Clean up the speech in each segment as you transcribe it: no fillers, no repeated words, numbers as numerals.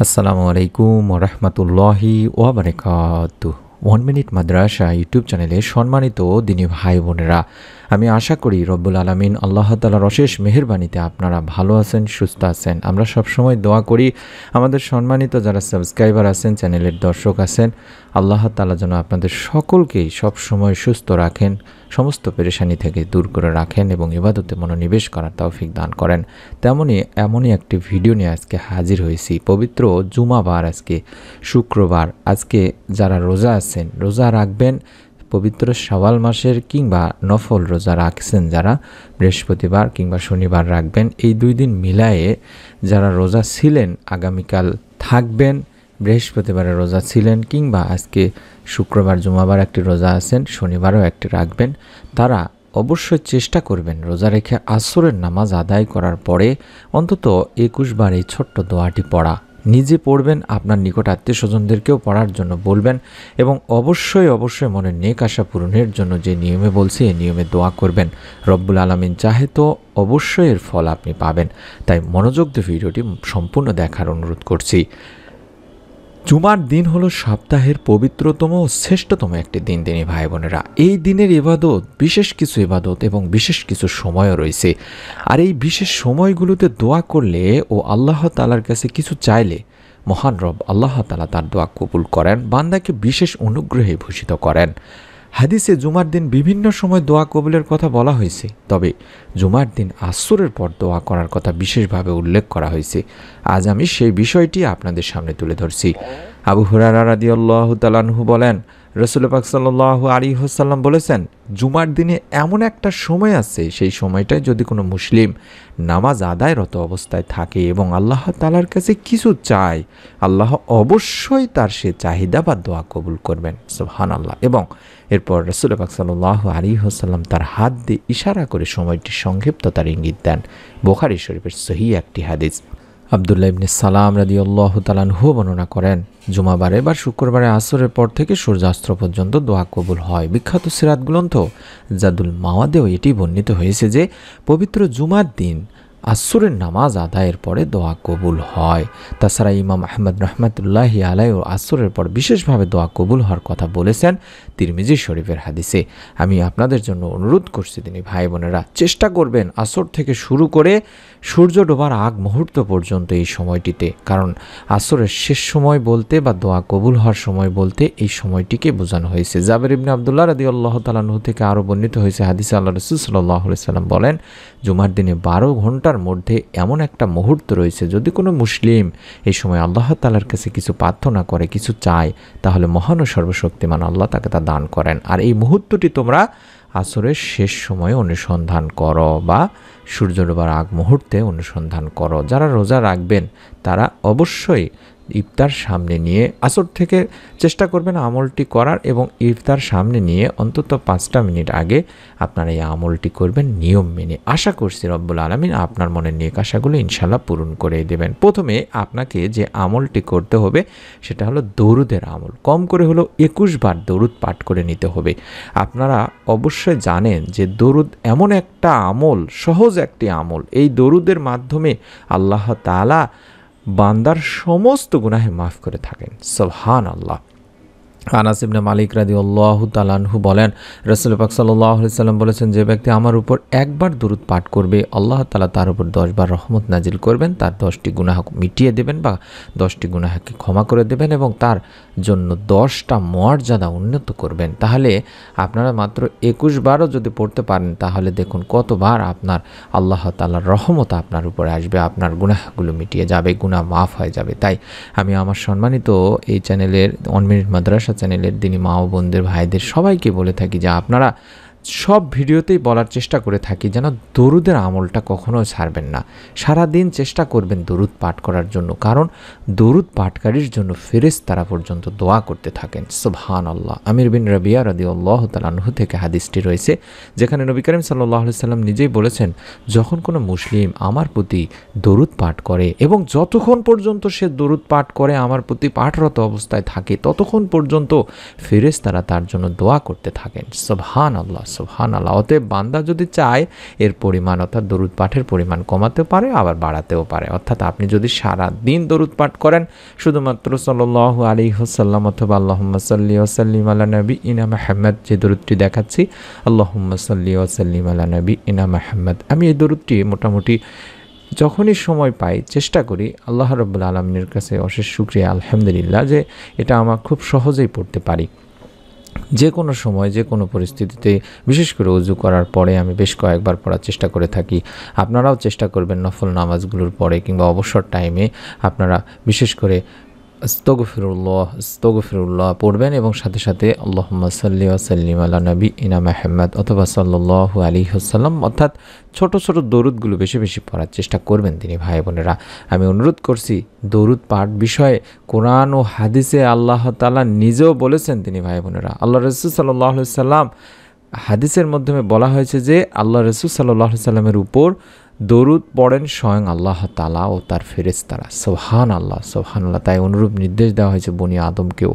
আসসালামু আলাইকুম ওরহমতুল্লাহি ওয়াবারাকাতুহ। 1 মিনিট মাদ্রাসা ইউটিউব চ্যানেলে সম্মানিত দিনী ভাই বোনেরা, আমি আশা করি রব্বুল আলামিন আল্লাহ তাআলার অশেষ মেহেরবানিতে আপনারা ভালো আছেন, সুস্থ আছেন। আমরা সবসময় দোয়া করি আমাদের সম্মানিত যারা সাবস্ক্রাইবার আছেন, চ্যানেলের দর্শক আছেন, আল্লাহ তাআলা যেন আপনাদের সকলকেই সবসময় সুস্থ রাখেন, সমস্ত পেরেশানি থেকে দূর করে রাখেন এবং ইবাদতে মনোনিবেশ করার তৌফিক দান করেন। এমনই একটি ভিডিও নিয়ে আজকে হাজির হয়েছি। পবিত্র জুমাবার, আজকে শুক্রবার। আজকে যারা রোজা আছেন, রোজা রাখবেন পবিত্র শাওয়াল মাসের, কিংবা নফল রোজা রাখছেন যারা, বৃহস্পতিবার কিংবা শনিবার রাখবেন। এই 2 দিন মিলায়ে যারা রোজা ছিলেন, আগামীকাল থাকবেন, বৃহস্পতিবারে রোজা ছিলেন, কিংবা আজকে শুক্রবার জুমাবার একটি রোজা আছেন, শনিবারও একটি রাখবেন, তারা অবশ্যই চেষ্টা করবেন রোজা রেখে আসরের নামাজ আদায় করার পরে অন্তত 21 বার এই ছোট্ট দোয়াটি পড়া। নিজে পড়বেন, আপনার নিকট আত্মীয় স্বজনদেরকেও পড়ার জন্য বলবেন এবং অবশ্যই মনের নেক আশা পূরণের জন্য যে নিয়মে বলছি এই নিয়মে দোয়া করবেন। রব্বুল আলামিন চাহে তো অবশ্যই এর ফল আপনি পাবেন। তাই মনোযোগ দিয়ে ভিডিওটি সম্পূর্ণ দেখার অনুরোধ করছি। জুমার দিন হলো সপ্তাহের পবিত্রতম ও শ্রেষ্ঠতম একটি দিন, দিনী ভাই বোনেরা। এই দিনের ইবাদত, বিশেষ কিছু ইবাদত এবং বিশেষ কিছু সময়ও রয়েছে। আর এই বিশেষ সময়গুলোতে দোয়া করলে ও আল্লাহ তাআলার কাছে কিছু চাইলে মহান রব আল্লাহ তাআলা তার দোয়া কবুল করেন, বান্দাকে বিশেষ অনুগ্রহে ভূষিত করেন। হাদিসে জুমার দিন বিভিন্ন সময় দোয়া কবুলের কথা বলা হয়েছে, তবে জুমার দিন আসরের পর দোয়া করার কথা বিশেষভাবে উল্লেখ করা হয়েছে। আজ আমি সেই বিষয়টি আপনাদের সামনে তুলে ধরছি। আবু হুরায়রা রাদিয়াল্লাহু তাআলা আনহু বলেন, রাসূল পাক সাল্লাল্লাহু আলাইহি ওয়াসাল্লাম বলেছেন, জুমার দিনে এমন একটা সময় আছে, সেই সময়টায় যদি কোনো মুসলিম নামাজ আদায়রত অবস্থায় থাকে এবং আল্লাহ তাআলার কাছে কিছু চায়, আল্লাহ অবশ্যই তার সে চাহিদা বা দোয়া কবুল করবেন। সুবহানাল্লাহ। এবং এরপর রাসূল পাক সাল্লাল্লাহু আলাইহি ওয়াসাল্লাম তার হাত দিয়ে ইশারা করে সময়টির সংক্ষিপ্ততার ইঙ্গিত দেন। বুখারী শরীফের সহিহ একটি হাদিস। আব্দুল্লাহ ইবনে সালাম রাদিয়াল্লাহু তাআলা আনহু বর্ণনা করেন, জুমাবারে বা শুক্রবারে আসরের পর থেকে সূর্যাস্ত পর্যন্ত দোয়া কবুল হয়। বিখ্যাত সিরাত গ্রন্থ জাদুল মাওয়াদেও এটি বর্ণিত হয়েছে যে পবিত্র জুমার দিন আসরের নামাজ আদায়ের পরে দোয়া কবুল হয়। তাছাড়া ইমাম আহমদ রহমতুল্লাহি আলাইহি আসরের পর বিশেষভাবে দোয়া কবুল হওয়ার কথা বলেছেন তিরমিজি শরীফের হাদিসে। আমি আপনাদের জন্য অনুরোধ করছি, তিনি ভাই বোনেরা, চেষ্টা করবেন আসর থেকে শুরু করে সূর্য ডোবার আগ মুহূর্ত পর্যন্ত এই সময়টিতে, কারণ আসরের শেষ সময় বলতে বা দোয়া কবুল হওয়ার সময় বলতে এই সময়টিকে বোঝানো হয়েছে। জাবের ইবনে আব্দুল্লাহ রাদিয়াল্লাহু তাআলা আনহু থেকে আরও বর্ণিত হয়েছে হাদিসে আল্লাহ রাসূল সাল্লাল্লাহু আলাইহি সাল্লাম বলেন, জুমার দিনে 12 ঘন্টার মধ্যে এমন একটা মুহূর্ত রয়েছে, যদি কোনো মুসলিম এই সময় আল্লাহ তাআলার কাছে কিছু প্রার্থনা করে, কিছু চায়, তাহলে মহান ও সর্বশক্তিমান আল্লাহ তাকে তা দান করেন। আর এই মুহূর্তটি তোমরা আসরের শেষ সময়ে অনুসন্ধান করো বা সূর্য ডোবার আগ মুহূর্তে অনুসন্ধান করো। যারা রোজা রাখবেন তারা অবশ্যই ইফতার সামনে নিয়ে আসর থেকে চেষ্টা করবেন আমলটি করার, এবং ইফতার সামনে নিয়ে অন্তত 5টা মিনিট আগে আপনারা এই আমলটি করবেন নিয়ম মেনে। আশা করছি রব্বুল আলামিন আপনার মনের নেক আশাগুলো ইনশাল্লাহ পূরণ করে দেবেন। প্রথমে আপনাকে যে আমলটি করতে হবে সেটা হলো দরুদের আমল। কম করে হলো 21 বার দরুদ পাঠ করে নিতে হবে। আপনারা অবশ্যই জানেন যে দরুদ এমন একটা আমল, সহজ একটি আমল। এই দরুদের মাধ্যমে আল্লাহ তাআলা বান্দার সমস্ত গুনাহে মাফ করে থাকেন। সুবহানাল্লাহ। আনাস ইবনে মালিক রাদিয়াল্লাহু তাআলা আনহু বলেন, রাসূল পাক সাল্লাল্লাহু আলাইহি সাল্লাম বলেছেন, যে ব্যক্তি আমার উপর একবার দরুদ পাঠ করবে, আল্লাহ তাআলা তার উপর 10 বার রহমত নাজিল করবেন, তার 10টি গুনাহ মিটিয়ে দেবেন বা 10টি গুনাহকে ক্ষমা করে দেবেন এবং তার জন্য 10টা মর্যাদা উন্নত করবেন। তাহলে আপনারা মাত্র 21 বারও যদি পড়তে পারেন, তাহলে দেখুন কতবার আপনার আল্লাহ তাআলার রহমত আপনার উপরে আসবে, আপনার গুনাহগুলো মিটিয়ে যাবে, গুনাহ মাফ হয়ে যাবে। তাই আমি আমার সম্মানিত এই চ্যানেলের 1 মিনিট মাদ্রাসা চ্যানেলের দিনী মা ও বোনদের, ভাইদের সবাইকে বলে থাকি যে আপনারা সব ভিডিওতেই বলার চেষ্টা করে থাকি যেন দরুদের আমলটা কখনো ছাড়বেন না। সারা দিন চেষ্টা করবেন দরুদ পাঠ করার জন্য, কারণ দরুদ পাঠকারীর জন্য ফেরেশতারা পর্যন্ত দোয়া করতে থাকেন। সুবহানাল্লাহ। আমির বিন রাবিয়া রাদিয়াল্লাহু তাআলা আনহু থেকে হাদিসটি রয়েছে, যেখানে নবী করিম সাল্লাল্লাহু আলাইহি সাল্লাম নিজেই বলেছেন, যখন কোনো মুসলিম আমার প্রতি দরুদ পাঠ করে এবং যতক্ষণ পর্যন্ত সে দরুদ পাঠ করে আমার প্রতি পাঠরত অবস্থায় থাকে, ততক্ষণ পর্যন্ত ফেরেশতারা তার জন্য দোয়া করতে থাকেন। সুবহানাল্লাহ সুবহানাল্লাহ। অতএব বান্দা যদি চায় এর পরিমাণ অর্থাৎ দরুদ পাঠের পরিমাণ কমাতে পারে, আবার বাড়াতেও পারে। অর্থাৎ আপনি যদি সারা দিন দরুদ পাঠ করেন শুধুমাত্র সাল্লাল্লাহু আলাইহি ওয়াসাল্লাম অথবা আল্লাহুম্মা সাল্লি ওয়া সাল্লিম আলা নাবিয়িনা মুহাম্মদ, যে দরুদটি দেখাচ্ছি আল্লাহুম্মা সাল্লি ওয়া সাল্লিম আলা নাবিয়িনা মুহাম্মদ, আমি এই দরুদটি মোটামুটি যখনই সময় পাই চেষ্টা করি। আল্লাহ রাব্বুল আলামিনের কাছে অশেষ শুকরিয়া, আলহামদুলিল্লাহ, যে এটা আমার খুব সহজেই পড়তে পারি। যে কোনো সময় যে কোনো পরিস্থিতিতে, বিশেষ করে ওযু করার পরে আমি বেশ কয়েকবার পড়ার চেষ্টা করে থাকি। আপনারাও চেষ্টা করবেন নফল নামাজগুলোর পরে কিংবা অবসর টাইমে আপনারা বিশেষ করে আস্তাগফিরুল্লাহ পড়বেন এবং সাথে সাথে আল্লাহুম্মা সাল্লি ওয়া সাল্লিম আলা নাবিয়িনা মুহাম্মদ অথবা সাল্লাল্লাহু আলাইহি ওয়াসাল্লাম অর্থাৎ ছোট ছোট দরুদগুলো বেশি বেশি পড়ার চেষ্টা করবেন তিনি ভাই বোনেরা। আমি অনুরোধ করছি দরুদ পাঠ বিষয়ে কোরআন ও হাদিসে আল্লাহ তাআলা নিজেও বলেছেন তিনি ভাই বোনেরা। আল্লাহ রাসূল সাল্লাল্লাহু আলাইহি ওয়াসাল্লাম হাদিসের মাধ্যমে বলা হয়েছে যে আল্লাহ রাসূল সাল্লাল্লাহু আলাইহি ওয়াসাল্লামের উপর দরুদ পড়েন স্বয়ং আল্লাহ তাআলা ও তার ফেরেশতারা। সুবহানাল্লাহ সুবহানাল্লাহ। তাই অনুরূপ নির্দেশ দেওয়া হয়েছে বনি আদমকেও।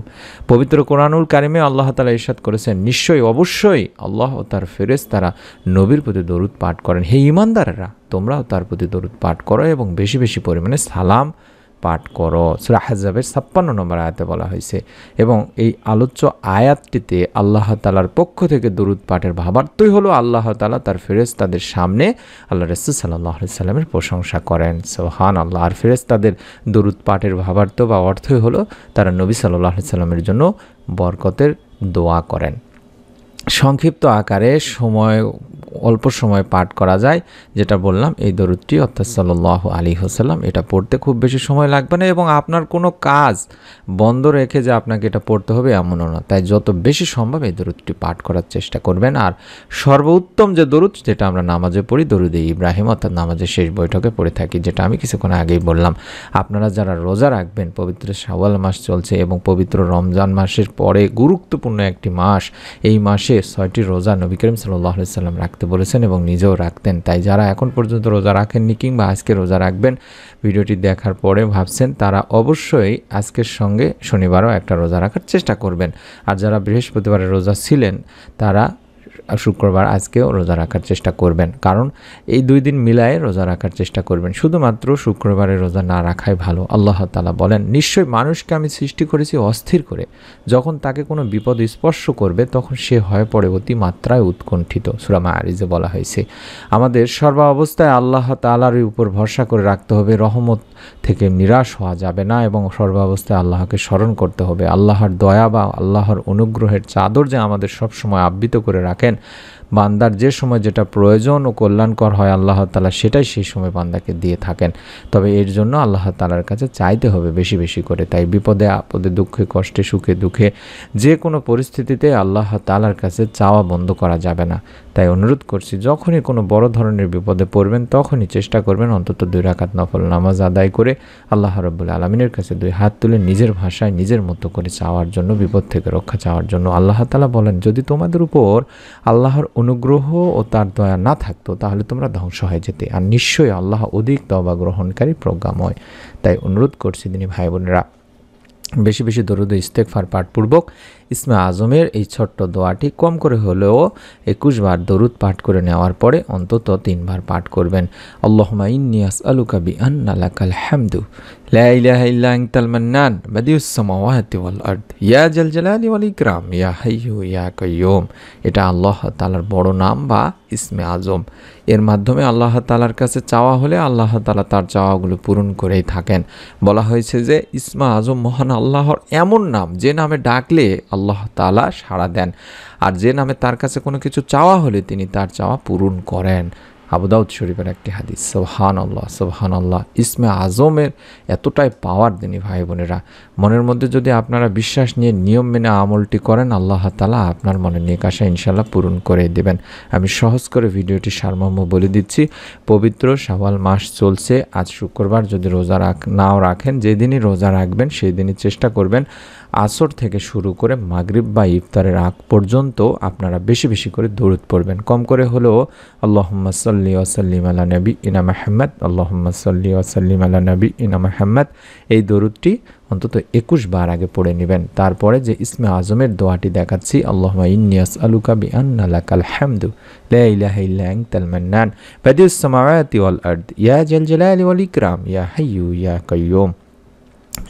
পবিত্র কোরআনুল কারিমে আল্লাহ তাআলা ইরশাদ করেছেন, নিশ্চয়ই অবশ্যই আল্লাহ ও তার ফেরেশতারা নবীর প্রতি দরুদ পাঠ করেন। হে ঈমানদারেরা, তোমরাও তার প্রতি দরুদ পাঠ করো এবং বেশি বেশি পরিমাণে সালাম পাঠ করো। সূরা আহজাবের ৫৬ নম্বর আয়াতে বলা হয়েছে। এবং এই আলোচ্য আয়াতটিতে আল্লাহ তাআলার পক্ষ থেকে দরুদ পাঠের ভাবার্থই হলো আল্লাহ তাআলা তার ফেরেশতাদের সামনে আল্লাহ রাসূল সাল্লাল্লাহু আলাইহি সাল্লামের প্রশংসা করেন। সুবহানাল্লাহ। আর ফেরেশতাদের দরুদ পাঠের ভাবার্থ বা অর্থই হলো তারা নবী সাল্লাল্লাহু আলাইহি সাল্লামের জন্য বরকতের দোয়া করেন। সংক্ষিপ্ত আকারে অল্প সময় পাঠ করা যায়, যেটা বললাম এই দরুদটি অর্থাৎ সাল্লাল্লাহু আলাইহি ওয়াসাল্লাম, এটা পড়তে খুব বেশি সময় লাগবে না এবং আপনার কোনো কাজ বন্ধ রেখে যে আপনাকে এটা পড়তে হবে এমনও না। তাই যত বেশি সম্ভব এই দরুদটি পাঠ করার চেষ্টা করবেন। আর সর্বোত্তম যে দরুদ, যেটা আমরা নামাজে পড়ি, দরুদে ইব্রাহিম অর্থাৎ নামাজের শেষ বৈঠকে পড়ে থাকি, যেটা আমি কিছুক্ষণ আগেই বললাম। আপনারা যারা রোজা রাখবেন, পবিত্র শাওয়াল মাস চলছে এবং পবিত্র রমজান মাসের পরে গুরুত্বপূর্ণ একটি মাস, এই মাসে ৬টি রোজা নবী করিম সাল্লাল্লাহু আলাইহি ওয়াসাল্লাম রাখতে বলেছেন এবং নিজেও রাখতেন। তাই যারা এখন পর্যন্ত রোজা রাখেননি কিংবা আজকে রোজা রাখবেন, ভিডিওটি দেখার পরে ভাবছেন, তারা অবশ্যই আজকের সঙ্গে শনিবারও একটা রোজা রাখার চেষ্টা করবেন। আর যারা বৃহস্পতিবারে রোজা ছিলেন তারা শুক্রবার আজকেও রোজা রাখার চেষ্টা করবেন, কারণ এই 2 দিন মিলায়ে রোজা রাখার চেষ্টা করবেন। শুধুমাত্র শুক্রবারে রোজা না রাখাই ভালো। আল্লাহ তাআলা বলেন, নিশ্চয়ই মানুষকে আমি সৃষ্টি করেছি অস্থির করে, যখন তাকে কোনো বিপদ স্পর্শ করবে তখন সে হয়ে পড়ে অতি মাত্রায় উৎকণ্ঠিত। সূরা মাআরিজে বলা হয়েছে আমাদের সর্বাবস্থায় আল্লাহ তাআলার উপর ভরসা করে রাখতে হবে, রহমত থেকে নিরাশ হওয়া যাবে না এবং সর্বাবস্থায় আল্লাহকে স্মরণ করতে হবে। আল্লাহর দয়া বা আল্লাহর অনুগ্রহের চাদর যে আমাদের সব সময় আবৃত করে রাখেন, বান্দার যে সময় যেটা প্রয়োজন ও কল্যাণকর হয় আল্লাহ তাআলা সেটাই সেই সময় বান্দাকে দিয়ে থাকেন। তবে এর জন্য আল্লাহ তাআলার কাছে চাইতে হবে বেশি বেশি করে। তাই বিপদে আপদে, দুঃখে কষ্টে, সুখে দুঃখে, যে কোনো পরিস্থিতিতে আল্লাহ তাআলার কাছে চাওয়া বন্ধ করা যাবে না। তাই অনুরোধ করছি, যখনই কোনো বড় ধরনের বিপদে পড়বেন তখনই চেষ্টা করবেন অন্তত 2 রাকাত নফল নামাজ আদায় করে আল্লাহ রাব্বুল আলামিনের কাছে 2 হাত তুলে নিজের ভাষায় নিজের মতো করে চাওয়ার জন্য, বিপদ থেকে রক্ষা চাওয়ার জন্য। আল্লাহ তাআলা বলেন, যদি তোমাদের উপর আল্লাহর অনুগ্রহ ও তার দয়া না থাকতো তাহলে তোমরা ধ্বংস হয়ে যেতে। আর নিশ্চয়ই আল্লাহ অধিক তওবা গ্রহণকারী, প্রজ্ঞাময়। তাই অনুরোধ করছি দিনী ভাই বোনেরা, বেশি বেশি দরুদ ইস্তেগফার পাঠপূর্বক ইসমে আজমের এই ছোট্ট দোয়াটি কম করে হলেও 21 বার দরুদ পাঠ করে নেওয়ার পরে অন্তত 3 বার পাঠ করবেন। আল্লাহুম্মা ইন্নী আসআলুকা বিআন্না লাকাল হামদু লা ইলাহা ইল্লা আনতাল মান্নান বাদিউস সামাওয়াতি ওয়াল আরদ ইয়া জাল জালালি ওয়াল ইকরাম ইয়া হাইয়্যু ইয়া কাইয়্যুম। এটা আল্লাহ তাআলার বড় নাম বা ইসমে আজম। এর মাধ্যমে আল্লাহ তাআলার কাছে চাওয়া হলে আল্লাহ তাআলা তার চাওয়াগুলো পূরণ করেই থাকেন। বলা হয়েছে যে ইসমে আজম মহান আল্লাহর এমন নাম, যে নামে ডাকলে আল্লাহ তাআলা সাড়া দেন, আর যে নামে তার কাছে কোনো কিছু চাওয়া হলে তিনি তার চাওয়া পূরণ করেন। আবু দাউদ শরীফের একটি হাদিস। সুবহানাল্লাহ সুবহানাল্লাহ। ইসমে আজমের এতটাই পাওয়ার দিনী ভাই বোনেরা, মনের মধ্যে যদি আপনারা বিশ্বাস নিয়ে নিয়ম মেনে আমলটি করেন, আল্লাহ তাআলা আপনার মনের নেক আশা ইনশাআল্লাহ পূরণ করে দেবেন। আমি সহজ করে ভিডিওটি সারমর্ম বলে দিচ্ছি। পবিত্র শাওয়াল মাস চলছে। আজ শুক্রবার, যদি রোজা নাও রাখেন, যেদিনই রোজা রাখবেন সেই দিনই চেষ্টা করবেন আসর থেকে শুরু করে মাগরিব বা ইফতারের আগ পর্যন্ত আপনারা বেশি বেশি করে দরুদ পড়বেন। কম করে হলেও আল্লাহুম্মা সাল্লি ওয়া সাল্লিম আলা নাবিয়িনা মুহাম্মদ, আল্লাহুম্মা সাল্লি ওয়া সাল্লিম আলা নাবিয়িনা মুহাম্মদ, এই দরুদটি অন্তত 21 বার আগে পড়ে নেবেন। তারপরে যে ইসমে আজমের দোয়াটি দেখাচ্ছি, আল্লাহুম্মা ইন্নী আসআলুকা বিআন্না লাকাল হামদু লা ইলাহা ইল্লা আনতাল মান্নান বাদিউস সামাওয়াতি ওয়াল আরদ ইয়া জাল জালালি ওয়াল ইকরাম ইয়া হাইয়্যু ইয়া কাইয়্যুম।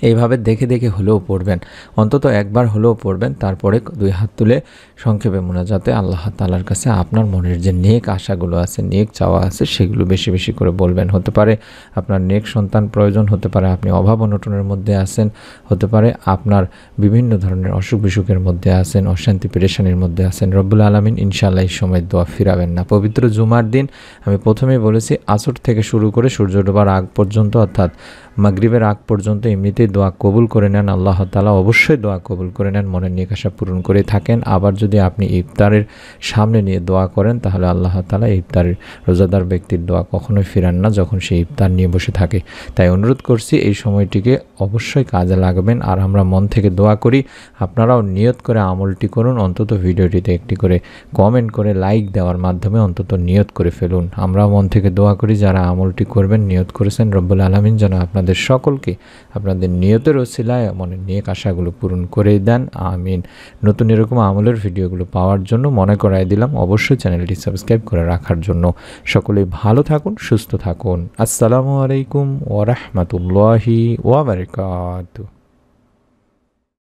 এইভাবে দেখে দেখে হলেও পড়বেন, অন্তত একবার হলেও পড়বেন। তারপরে 2 হাত তুলে সংক্ষেপে মোনাজাতে আল্লাহ তাআলার কাছে আপনার মনের যে নেক আশাগুলো আছে, নেক চাওয়া আছে, সেগুলো বেশি বেশি করে বলবেন। হতে পারে আপনার নেক সন্তান প্রয়োজন, হতে পারে আপনি অভাব অনটনের মধ্যে আছেন, হতে পারে আপনার বিভিন্ন ধরনের অসুখ বিসুখের মধ্যে আছেন, অশান্তি পেরেশানির মধ্যে আছেন। রব্বুল আলামিন ইনশাআল্লাহ এই সময় দোয়া ফিরাবেন না। পবিত্র জুমার দিন আমি প্রথমেই বলেছি, আসর থেকে শুরু করে সূর্য ডোবার আগ পর্যন্ত, অর্থাৎ মাগরিবের আগ পর্যন্ত এমনিতেই দোয়া কবুল করে নেন। আল্লাহ তাআলা অবশ্যই দোয়া কবুল করে নেন, মনের নেক আশা পূরণ করে থাকেন। আবার যদি আপনি ইফতারের সামনে নিয়ে দোয়া করেন, তাহলে আল্লাহ তাআলা ইফতারের রোজাদার ব্যক্তির দোয়া কখনোই ফিরান না যখন সে ইফতার নিয়ে বসে থাকে। তাই অনুরোধ করছি, এই সময়টিকে অবশ্যই কাজে লাগাবেন। আর আমরা মন থেকে দোয়া করি, আপনারাও নিয়ত করে আমলটি করুন। অন্তত ভিডিওটিতে একটি করে কমেন্ট করে লাইক দেওয়ার মাধ্যমে অন্তত নিয়ত করে ফেলুন। আমরাও মন থেকে দোয়া করি, যারা আমলটি করবেন নিয়ত করেছেন, রব্বুল আলামিন যেন আপনাদের সকলকে আপনাদের নিয়তের ওসিলায় মনের নেক আশাগুলো পূরণ করে দেন, আমিন। নতুন এরকম আমলের ভিডিওগুলো পাওয়ার জন্য মনে করায় দিলাম অবশ্যই চ্যানেলটি সাবস্ক্রাইব করে রাখার জন্য। সকলেই ভালো থাকুন, সুস্থ থাকুন। আসসালামু আলাইকুম ওয়া রাহমাতুল্লাহি ওয়া বারাকাতুহু।